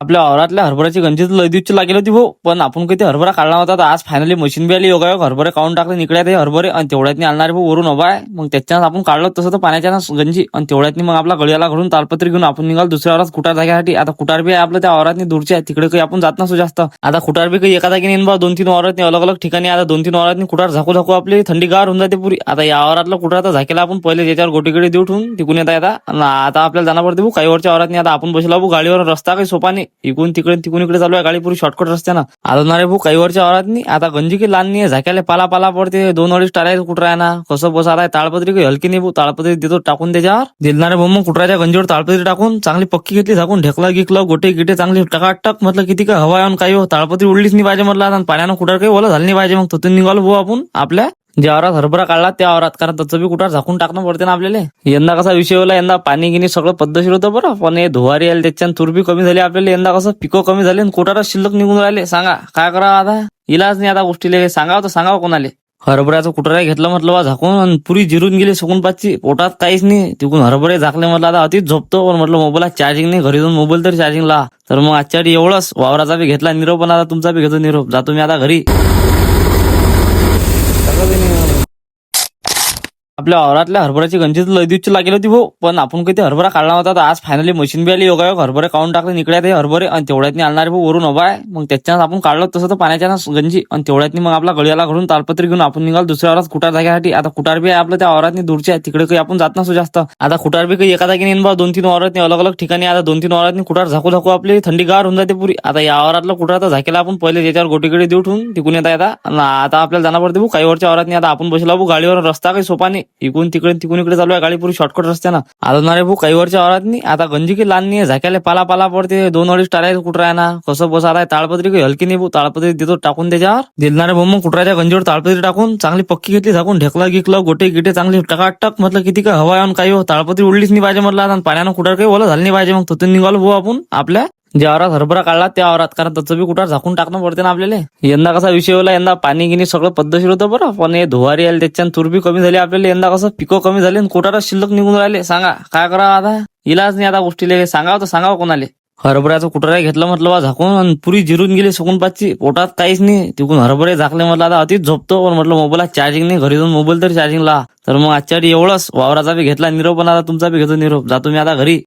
आपल्या वावरातल्या हरभऱ्याची गंजी लय दिवशी लागेल होती भाऊ, पण आपण काही ते हरभरा काढला होता. तर आज फायनली मशीन बी आली. योगायोग हरभरे काढून टाकले निकड्यात हे हरभरे, आणि तेवढ्यातनी आणणारे भाऊ वरून हवा आहे. मग त्याच्यानं आपण काढलं तसं तर पाण्याच्या गंजी, आणि तेवढ्यातनी मग आपला गळ्याला घडून तालपत्री घेऊन आपण निघाल दुसऱ्या वावरात कुटार जाग्यासाठी. आता कुटार बी आहे आपलं त्या वावरातनी दूरच्या आहे, तिकडे काही आपण जात नसू जास्त. आता कुटार बी काही एका जागी नेन बा, 2-3 वावरातनी अलग अलग ठिकाणी. आता 2-3 वावरातनी कुटार झाकू झाकू आपली थंडीगार होऊन जाते पुरी. आता या वावरातला कुटार तर झाकेला आपण पहिले ज्याच्यावर गोटीकडे देऊ ठेवून तिकून येता येता. आता आपल्याला जाणं पडते भाऊ काही वरच्या वावरातनी. आता आपण बसला भाऊ गाडीवर, रस्ता काही सोपा नाही, इकडून तिकडे तिकडून इकडे चालू आहे गाडी पुरी शॉर्टकट रस्त्यानं. आलोनारे भाऊ काही वरच्या वावरात नाही. आता गंजी की लहान नाही, झाक्याला पाला पाला पडते. 2-2.5 टाळ्या कुठं आहे ना, कसं बस आता ताळपत्री काही हलकी नाही भाऊ. ताळपत्री देतो टाकून त्याच्यावर दिलणारे भाऊ. मग कुटराच्या गंजीवर ताळपत्री टाकून चांगली पक्की घेतली, झाकून ढेकला गिकलं गोटे गिटे चांगली टकाटक. म्हटलं किती काय हवा येऊन काही हो, ताळपत्री उडलीच नाही पाहिजे म्हटलं. आणि पाण्यानं कुटार काही ओलं झालं नाही पाहिजे. मग तिथून निघालो भाऊ आपण आपल्या ज्या वावरात हरभरा काढला त्या वावरात, कारण त्याचं बी कुठार झाकून टाकणं पडते ना आपल्याला. यंदा कसा विषय होला, यंदा पाणी गिनी सगळं पद्धतशीर होतं बरं, पण हे धुवारी आले त्याच्यानं तूर बी कमी झाली आपल्याला. यंदा कसं पिकं कमी झाले आणि कुटारच शिल्लक निघून राहिले. सांगा काय करा आता, इलाज नाही आता गोष्टीले. सांगावं तर सांगावं कोणाले. हरभऱ्याचं कुटार घेतलं म्हटलं बा झाकून, आणि पुरी जिरून गेली सुकून पाचची. पोटात काहीच नाही. तिकून हरभरे झाकले म्हटलं आता अतिच झोपतो. पण म्हटलं मोबाईलला चार्जिंग नाही, घरी जाऊन मोबाईल तरी चार्जिंग ला. तर मग आजच्या एवढंच. वावराचा बी घेतला निरोप, पण आता तुमचा बी घेतो निरोप. जातो मी आता घरी. आपल्या वावरातल्या हरभऱ्याची गंजी लय दिवशी लागेल होती भाऊ, पण आपण काही ते हरभरा काढला होता. तर आज फायनली मशीन बी आली. योगायोग हरभरे काढून टाकले निकड्यात हे हरभरे, आणि तेवढ्यातनी आणणारे भाऊ वरून हवा आहे. मग त्याच्यानं आपण काढलं तसं तर पाण्याच्या गंजी, आणि तेवढ्यातनी मग आपला गळ्याला घडून तालपत्री घेऊन आपण निघाल दुसऱ्या वावरात कुटार जाग्यासाठी. आता कुटार बी आहे आपलं त्या वावरातनी दूरच्या आहे, तिकडे काही आपण जात नसू जास्त. आता कुटार बी काही एका जागी नेन बा, 2-3 वावरातनी अलग अलग ठिकाणी. आता 2-3 वावरातनी कुटार झाकू झाकू आपली थंडीगार होऊन जाते पुरी. आता या वावरातला कुटार तर झाकेला आपण पहिले ज्याच्यावर गोटीकडे देऊ ठेवून तिकून येता येता. आता आपल्याला जाणं पडते भाऊ काही वरच्या वावरातनी. आता आपण बसला भाऊ गाडीवर, रस्ता काही सोपा नाही, इकडून तिकडे तिकडून इकडे चालू आहे गाडी पुरी शॉर्टकट रस्त्यानं. आलोनारे भाऊ काही वरच्या वावरात नाही. आता गंजी की लहान नाही, झाक्याला पाला पाला पडते. 2-2.5 टाळ्या कुठं आहे ना, कसं बस आता ताळपत्री काही हलकी नाही भाऊ. ताळपत्री देतो टाकून त्याच्यावर दिलणारे भाऊ. मग कुटराच्या गंजीवर ताळपत्री टाकून चांगली पक्की घेतली, झाकून ढेकला गिकलं गोटे गिटे चांगली टकाटक. म्हटलं किती काय हवा येऊन काही हो, ताळपत्री उडलीच नाही पाहिजे म्हटलं. आणि पाण्यानं कुटार काही ओलं झालं नाही पाहिजे. मग तिथून निघालो भाऊ आपण आपल्या ज्या वावरात हरभरा काढला त्या वावरात, कारण त्याचं बी कुटार झाकून टाकणं पडते ना आपल्याला. यंदा कसा विषय होला, यंदा पाणी गिनी सगळं पद्धतशीर होतं बरं, पण हे धुवारी आले त्याच्यानं तूर बी कमी झाली आपल्याला. यंदा कसं पिकं कमी झाली आणि कुटारच शिल्लक निघून राहिले. सांगा काय करा आता, इलाज नाही आता गोष्टीले. सांगावं तर सांगावं कोणाले. हरभऱ्याचं कुटार घेतलं म्हटलं बा झाकून, आणि पुरी जिरून गेली सुकून पाचची. पोटात काहीच नाही. तिकून हरभरे झाकले म्हटलं आता अतिच झोपतो. पण म्हटलं मोबाईलला चार्जिंग नाही, घरी जाऊन मोबाईल तरी चार्जिंग ला. तर मग आजच्या एवढंच. वावराचा बी घेतला निरोप, पण आता तुमचा बी घेतो निरोप. जातो मी आता घरी.